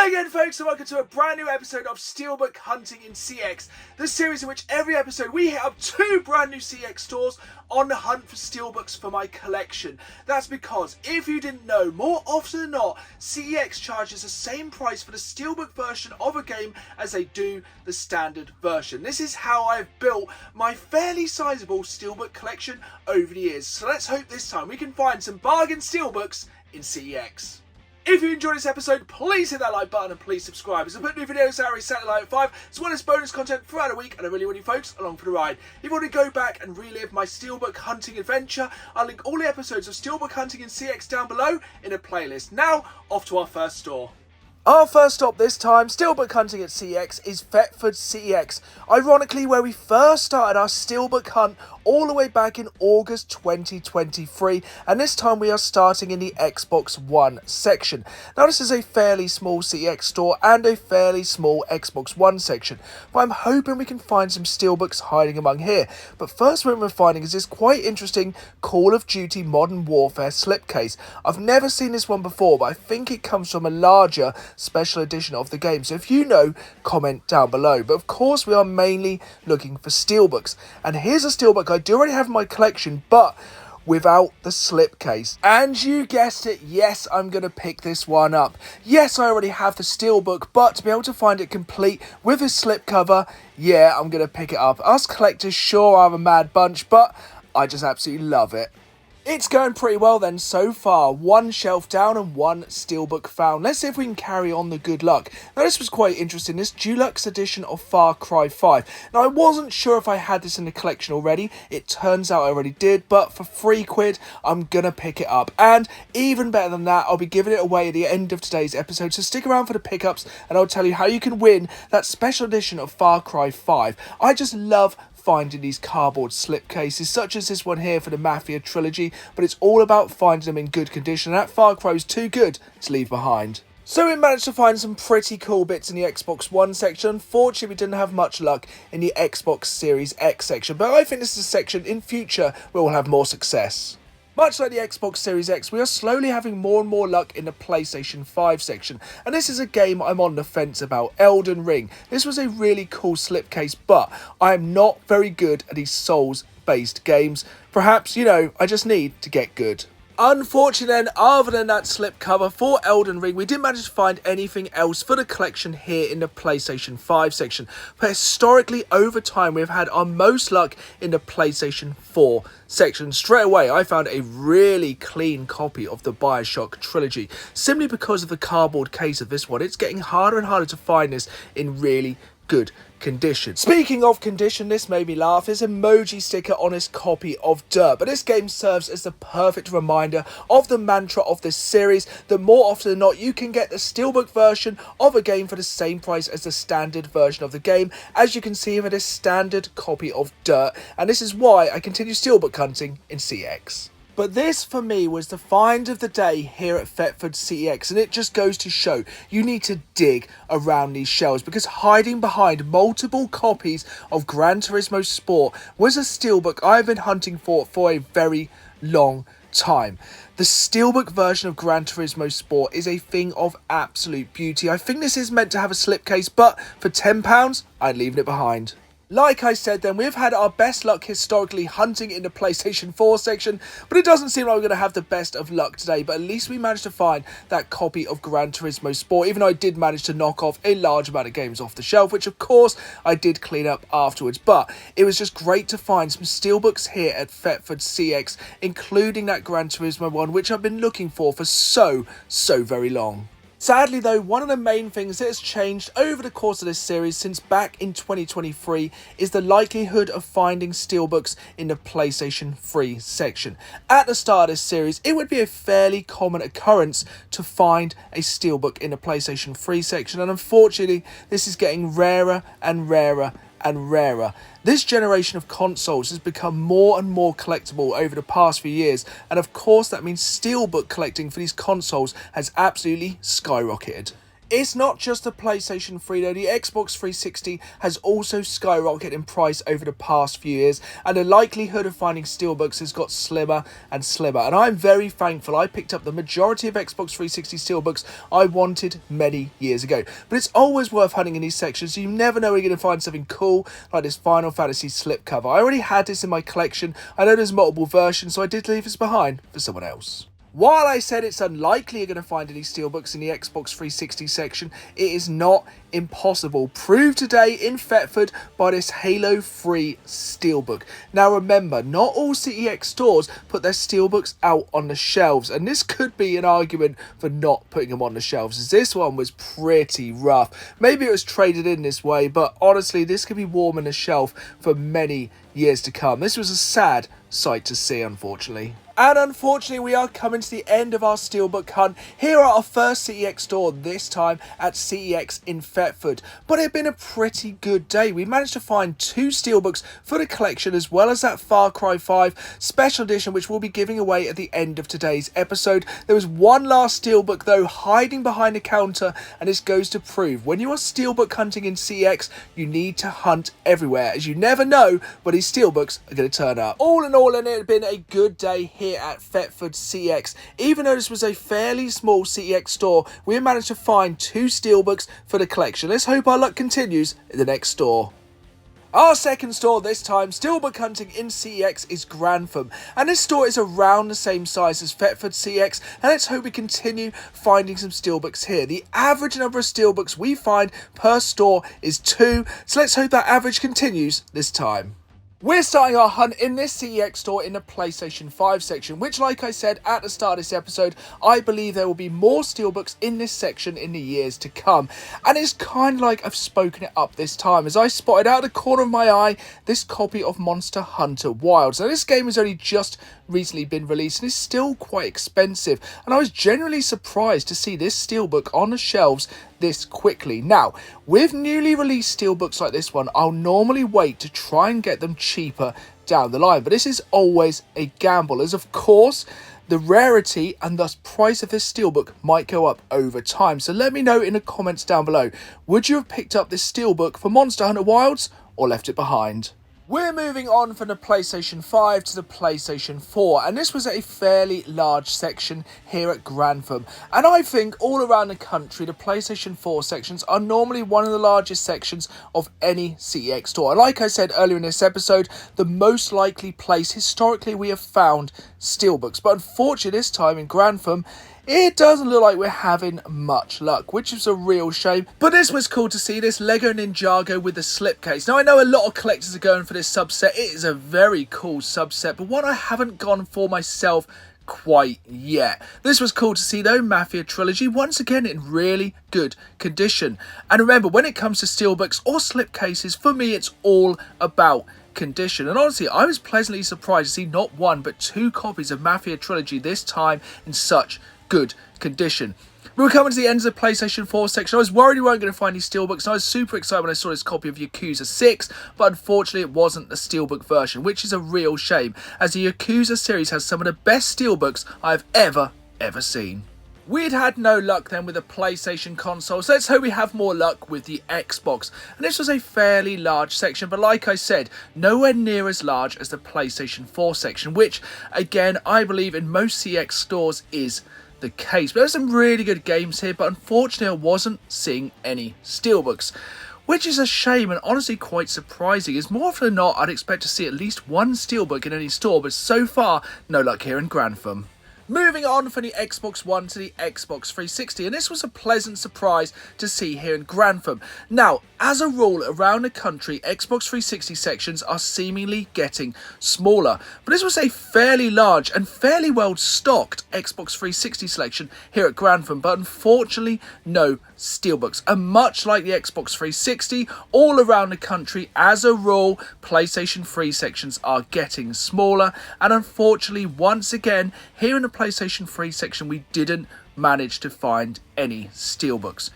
Hello again folks and welcome to a brand new episode of Steelbook Hunting in CEX, the series in which every episode we hit up 2 brand new CEX stores on the hunt for steelbooks for my collection. That's because, if you didn't know, more often than not, CEX charges the same price for the steelbook version of a game as they do the standard version. This is how I've built my fairly sizable steelbook collection over the years, so let's hope this time we can find some bargain steelbooks in CEX. If you enjoyed this episode, please hit that like button and please subscribe, as I put new videos out every Saturday night at 5, as well as bonus content throughout the week, and I really want you folks along for the ride. If you want to go back and relive my steelbook hunting adventure, I'll link all the episodes of Steelbook Hunting in CEX down below in a playlist. Now, off to our first store. Our first stop this time, Steelbook Hunting at CEX, is Thetford CEX, ironically where we first started our steelbook hunt all the way back in August 2023, and this time we are starting in the Xbox One section. Now this is a fairly small CEX store and a fairly small Xbox One section, but I'm hoping we can find some steelbooks hiding among here. But first what we're finding is this quite interesting Call of Duty Modern Warfare slipcase. I've never seen this one before, but I think it comes from a larger special edition of the game, so if you know, comment down below. But of course we are mainly looking for steelbooks, and here's a steelbook I do already have in my collection, but without the slipcase. And you guessed it, yes, I'm going to pick this one up. Yes, I already have the steelbook, but to be able to find it complete with a slipcover, yeah, I'm going to pick it up. Us collectors sure are a mad bunch, but I just absolutely love it. It's going pretty well then so far. 1 shelf down and 1 steelbook found. Let's see if we can carry on the good luck. Now this was quite interesting, this deluxe edition of Far Cry 5. Now I wasn't sure if I had this in the collection already. It turns out I already did, but for £3 I'm gonna pick it up. And even better than that, I'll be giving it away at the end of today's episode, so stick around for the pickups and I'll tell you how you can win that special edition of Far Cry 5. I just love finding these cardboard slipcases, such as this one here for the Mafia trilogy, but it's all about finding them in good condition, and that Far Cry is too good to leave behind. So we managed to find some pretty cool bits in the Xbox One section. Unfortunately, we didn't have much luck in the Xbox Series X section, but I think this is a section in future where we'll have more success. Much like the Xbox Series X, we are slowly having more and more luck in the PlayStation 5 section, and this is a game I'm on the fence about, Elden Ring. This was a really cool slipcase, but I am not very good at these Souls-based games. Perhaps, you know, I just need to get good. Unfortunately then, other than that slipcover for Elden Ring, we didn't manage to find anything else for the collection here in the PlayStation 5 section. But historically, over time, we've had our most luck in the PlayStation 4 section. Straight away, I found a really clean copy of the BioShock trilogy. Simply because of the cardboard case of this one, it's getting harder and harder to find this in really good condition. Speaking of condition, this made me laugh. There's an emoji sticker on this copy of Dirt, but this game serves as the perfect reminder of the mantra of this series, that more often than not you can get the steelbook version of a game for the same price as the standard version of the game, as you can see with this standard copy of Dirt, and this is why I continue steelbook hunting in CEX. But this, for me, was the find of the day here at Thetford CEX, and it just goes to show you need to dig around these shelves, because hiding behind multiple copies of Gran Turismo Sport was a steelbook I've been hunting for a very long time. The steelbook version of Gran Turismo Sport is a thing of absolute beauty. I think this is meant to have a slipcase, but for £10, I'd leave it behind. Like I said then, we've had our best luck historically hunting in the PlayStation 4 section, but it doesn't seem like we're going to have the best of luck today, but at least we managed to find that copy of Gran Turismo Sport, even though I did manage to knock off a large amount of games off the shelf, which of course I did clean up afterwards, but it was just great to find some steelbooks here at Thetford CEX, including that Gran Turismo one, which I've been looking for so very long. Sadly though, one of the main things that has changed over the course of this series since back in 2023 is the likelihood of finding steelbooks in the PlayStation 3 section. At the start of this series, it would be a fairly common occurrence to find a steelbook in the PlayStation 3 section, and unfortunately this is getting rarer and rarer and rarer. This generation of consoles has become more and more collectible over the past few years, and of course that means steelbook collecting for these consoles has absolutely skyrocketed. It's not just the PlayStation 3 though, the Xbox 360 has also skyrocketed in price over the past few years, and the likelihood of finding Steelbooks has got slimmer and slimmer, and I'm very thankful I picked up the majority of Xbox 360 Steelbooks I wanted many years ago. But it's always worth hunting in these sections, so you never know when you're going to find something cool like this Final Fantasy slipcover. I already had this in my collection. I know there's multiple versions, so I did leave this behind for someone else. While I said it's unlikely you're going to find any Steelbooks in the Xbox 360 section, it is not impossible. Proved today in Thetford by this Halo 3 Steelbook. Now remember, not all CEX stores put their Steelbooks out on the shelves, and this could be an argument for not putting them on the shelves, as this one was pretty rough. Maybe it was traded in this way, but honestly, this could be warm on the shelf for many years to come. This was a sad sight to see, unfortunately. And unfortunately, we are coming to the end of our Steelbook hunt here at our first CEX store, this time at CEX in Thetford. But it had been a pretty good day. We managed to find 2 Steelbooks for the collection, as well as that Far Cry 5 special edition, which we'll be giving away at the end of today's episode. There was one last Steelbook, though, hiding behind the counter, and this goes to prove when you are Steelbook hunting in CEX, you need to hunt everywhere, as you never know where these Steelbooks are going to turn up. All in all, it had been a good day here at Thetford CEX. Even though this was a fairly small CEX store, we managed to find 2 Steelbooks for the collection. Let's hope our luck continues in the next store. Our second store this time, Steelbook Hunting in CEX, is Grantham, and this store is around the same size as Thetford CEX, and let's hope we continue finding some Steelbooks here. The average number of Steelbooks we find per store is 2, so let's hope that average continues this time. We're starting our hunt in this CEX store in the PlayStation 5 section, which, like I said at the start of this episode, I believe there will be more Steelbooks in this section in the years to come. And it's kind of like I've spoken it up this time, as I spotted out of the corner of my eye this copy of Monster Hunter Wilds. Now, this game has only just recently been released and is still quite expensive, and I was genuinely surprised to see this Steelbook on the shelves this quickly. Now, with newly released Steelbooks like this one, I'll normally wait to try and get them cheaper down the line, but this is always a gamble, as of course the rarity and thus price of this Steelbook might go up over time. So let me know in the comments down below, would you have picked up this Steelbook for Monster Hunter Wilds or left it behind? We're moving on from the PlayStation 5 to the PlayStation 4, and this was a fairly large section here at Grantham. And I think all around the country, the PlayStation 4 sections are normally one of the largest sections of any CEX store. And like I said earlier in this episode, the most likely place historically we have found Steelbooks. But unfortunately this time in Grantham, it doesn't look like we're having much luck, which is a real shame. But this was cool to see, this Lego Ninjago with the slipcase. Now, I know a lot of collectors are going for this subset. It is a very cool subset, but one I haven't gone for myself quite yet. This was cool to see though, Mafia Trilogy, once again in really good condition. And remember, when it comes to Steelbooks or slipcases, for me it's all about condition. And honestly, I was pleasantly surprised to see not 1 but 2 copies of Mafia Trilogy this time in such good condition. We were coming to the end of the PlayStation 4 section. I was worried we weren't going to find any Steelbooks, and I was super excited when I saw this copy of Yakuza 6, but unfortunately it wasn't the Steelbook version, which is a real shame, as the Yakuza series has some of the best Steelbooks I've ever seen. We'd had no luck then with the PlayStation console, so let's hope we have more luck with the Xbox. And this was a fairly large section, but like I said, nowhere near as large as the PlayStation 4 section, which, again, I believe in most CEX stores is the case. But there's some really good games here, but unfortunately I wasn't seeing any Steelbooks, which is a shame and honestly quite surprising, as more often than not I'd expect to see at least 1 Steelbook in any store, but so far no luck here in Grantham. Moving on from the Xbox One to the Xbox 360, and this was a pleasant surprise to see here in Grantham. Now, as a rule, around the country, Xbox 360 sections are seemingly getting smaller, but this was a fairly large and fairly well stocked Xbox 360 selection here at Grantham, but unfortunately no Steelbooks. And much like the Xbox 360, all around the country, as a rule, PlayStation 3 sections are getting smaller, and unfortunately, once again, here in the PlayStation 3 section, we didn't manage to find any Steelbooks.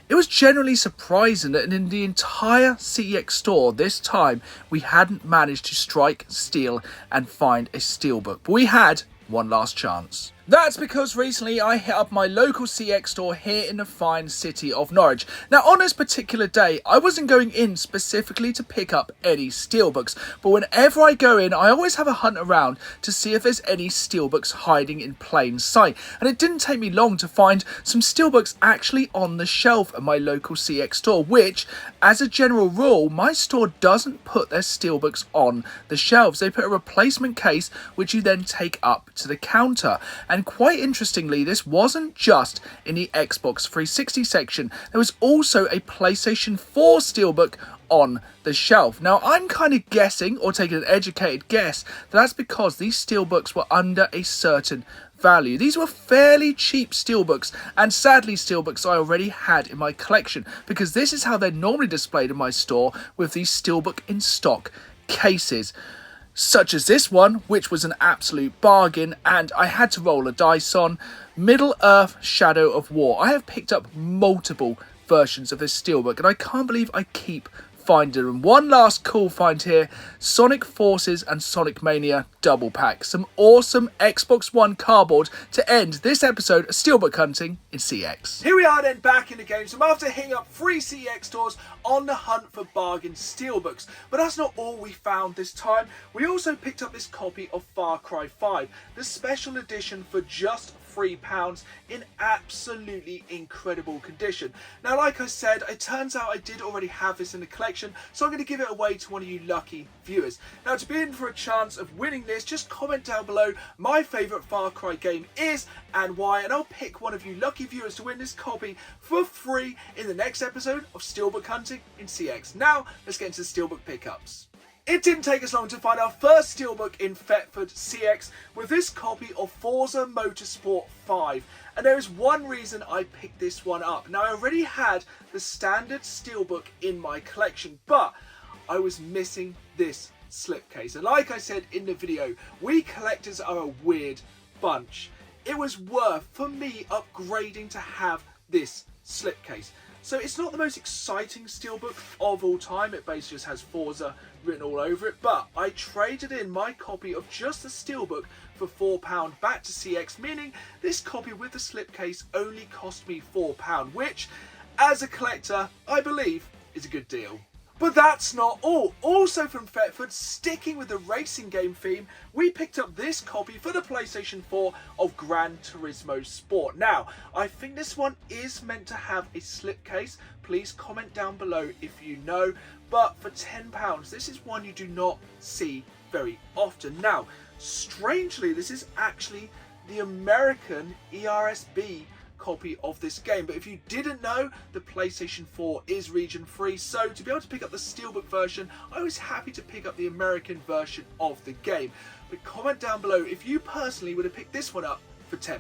It was generally surprising that in the entire CEX store this time, we hadn't managed to strike steel and find a Steelbook, but we had one last chance. That's because recently I hit up my local CX store here in the fine city of Norwich. Now on this particular day, I wasn't going in specifically to pick up any steelbooks, but whenever I go in, I always have a hunt around to see if there's any steelbooks hiding in plain sight. And it didn't take me long to find some steelbooks actually on the shelf at my local CX store, which, as a general rule, my store doesn't put their steelbooks on the shelves. They put a replacement case, which you then take up to the counter. And quite interestingly, this wasn't just in the Xbox 360 section. There was also a PlayStation 4 Steelbook on the shelf. Now, I'm kind of guessing, or taking an educated guess, that that's because these steelbooks were under a certain value. These were fairly cheap steelbooks, and sadly steelbooks I already had in my collection, because this is how they're normally displayed in my store, with these steelbook in stock cases. Such as this one, which was an absolute bargain, and I had to roll a dice on. Middle-earth Shadow of War. I have picked up multiple versions of this steelbook, and I can't believe I keep finding them. One last cool find here, Sonic Forces and Sonic Mania double pack. Some awesome Xbox One cardboard to end this episode of Steelbook Hunting in CX. Here we are then, back in the game. So after hitting up 3 CX stores on the hunt for bargain steelbooks. But that's not all we found this time. We also picked up this copy of Far Cry 5, the special edition for just £3 in absolutely incredible condition. Now, like I said, it turns out I did already have this in the collection, so I'm going to give it away to one of you lucky viewers. Now, to be in for a chance of winning this, just comment down below my favourite Far Cry game is and why, and I'll pick one of you lucky viewers to win this copy for free in the next episode of Steelbook Hunting in CX. Now, let's get into the Steelbook pickups. It didn't take us long to find our first steelbook in Thetford CX with this copy of Forza Motorsport 5. And there is one reason I picked this one up. Now, I already had the standard steelbook in my collection, but I was missing this slipcase. And like I said in the video, we collectors are a weird bunch. It was worth, for me, upgrading to have this slipcase. So it's not the most exciting steelbook of all time. It basically just has Forza written all over it. But I traded in my copy of just the steelbook for £4 back to CX, meaning this copy with the slipcase only cost me £4, which, as a collector, I believe is a good deal. But that's not all. Also from Thetford, sticking with the racing game theme, we picked up this copy for the PlayStation 4 of Gran Turismo Sport. Now, I think this one is meant to have a slipcase. Please comment down below if you know. But for £10, this is one you do not see very often. Now, strangely, this is actually the American ERSB copy of this game, but if you didn't know, the PlayStation 4 is region free, so to be able to pick up the steelbook version, I was happy to pick up the American version of the game. But comment down below if you personally would have picked this one up for £10.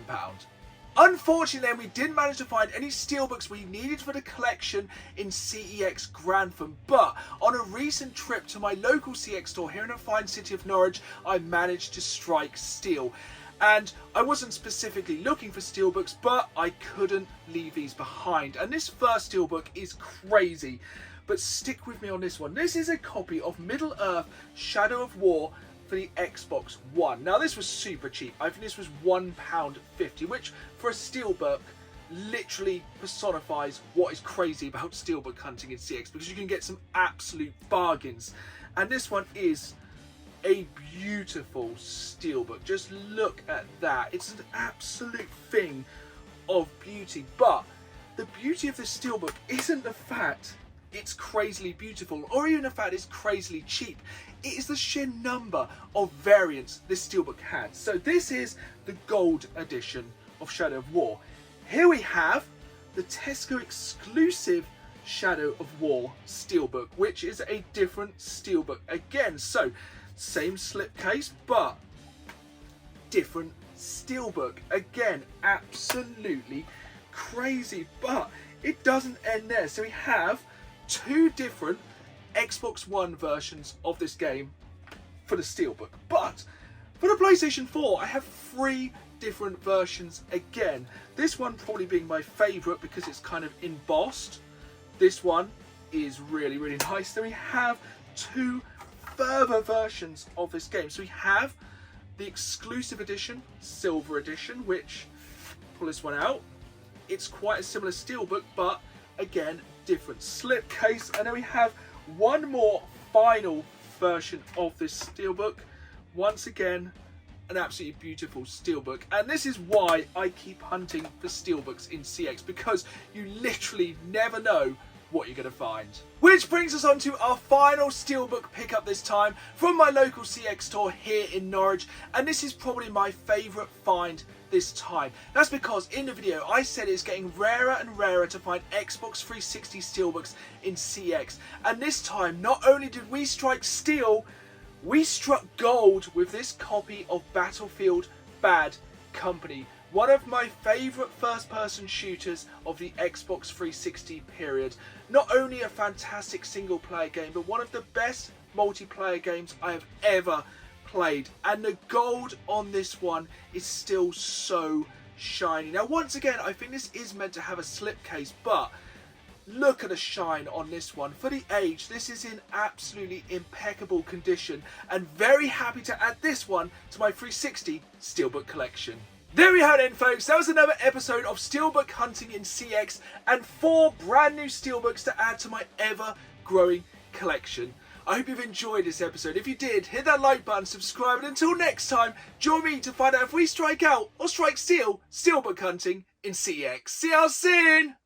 Unfortunately then, we didn't manage to find any steelbooks we needed for the collection in CEX Grantham, but on a recent trip to my local CX store here in the fine city of Norwich, I managed to strike steel. And I wasn't specifically looking for steelbooks, but I couldn't leave these behind. And this first steelbook is crazy, but stick with me on this one. This is a copy of Middle-earth Shadow of War for the Xbox One. Now, this was super cheap. I think this was £1.50, which for a steelbook literally personifies what is crazy about steelbook hunting in CX, because you can get some absolute bargains. And this one is a beautiful steelbook. Just look at that. It's an absolute thing of beauty. But the beauty of this steelbook isn't the fact it's crazily beautiful, or even the fact it's crazily cheap. It is the sheer number of variants this steelbook had. So this is the gold edition of Shadow of War. Here we have the Tesco exclusive Shadow of War steelbook, which is a different steelbook again. So same slipcase, but different steelbook. Again, absolutely crazy, but it doesn't end there. So we have 2 different Xbox One versions of this game for the steelbook. But for the PlayStation 4, I have 3 different versions again. This one probably being my favourite because it's kind of embossed. This one is really, really nice. Then we have 2 further versions of this game. So we have the exclusive edition, silver edition, which, pull this one out, it's quite a similar steelbook, but again, different slipcase. And then we have one more final version of this steelbook. Once again, an absolutely beautiful steelbook, and this is why I keep hunting for steelbooks in CX, because you literally never know what you're going to find. Which brings us on to our final steelbook pickup this time from my local CX store here in Norwich, and this is probably my favourite find this time. That's because in the video I said it's getting rarer and rarer to find Xbox 360 steelbooks in CX, and this time not only did we strike steel, we struck gold with this copy of Battlefield Bad Company, one of my favourite first-person shooters of the Xbox 360 period. Not only a fantastic single-player game, but one of the best multiplayer games I have ever played. And the gold on this one is still so shiny. Now, once again, I think this is meant to have a slipcase, but look at the shine on this one. For the age, this is in absolutely impeccable condition, and very happy to add this one to my 360 Steelbook collection. There we have it then, folks. That was another episode of Steelbook Hunting in CX, and 4 brand new steelbooks to add to my ever-growing collection. I hope you've enjoyed this episode. If you did, hit that like button, subscribe, and until next time, join me to find out if we strike out or strike steel, Steelbook Hunting in CX. See you all soon!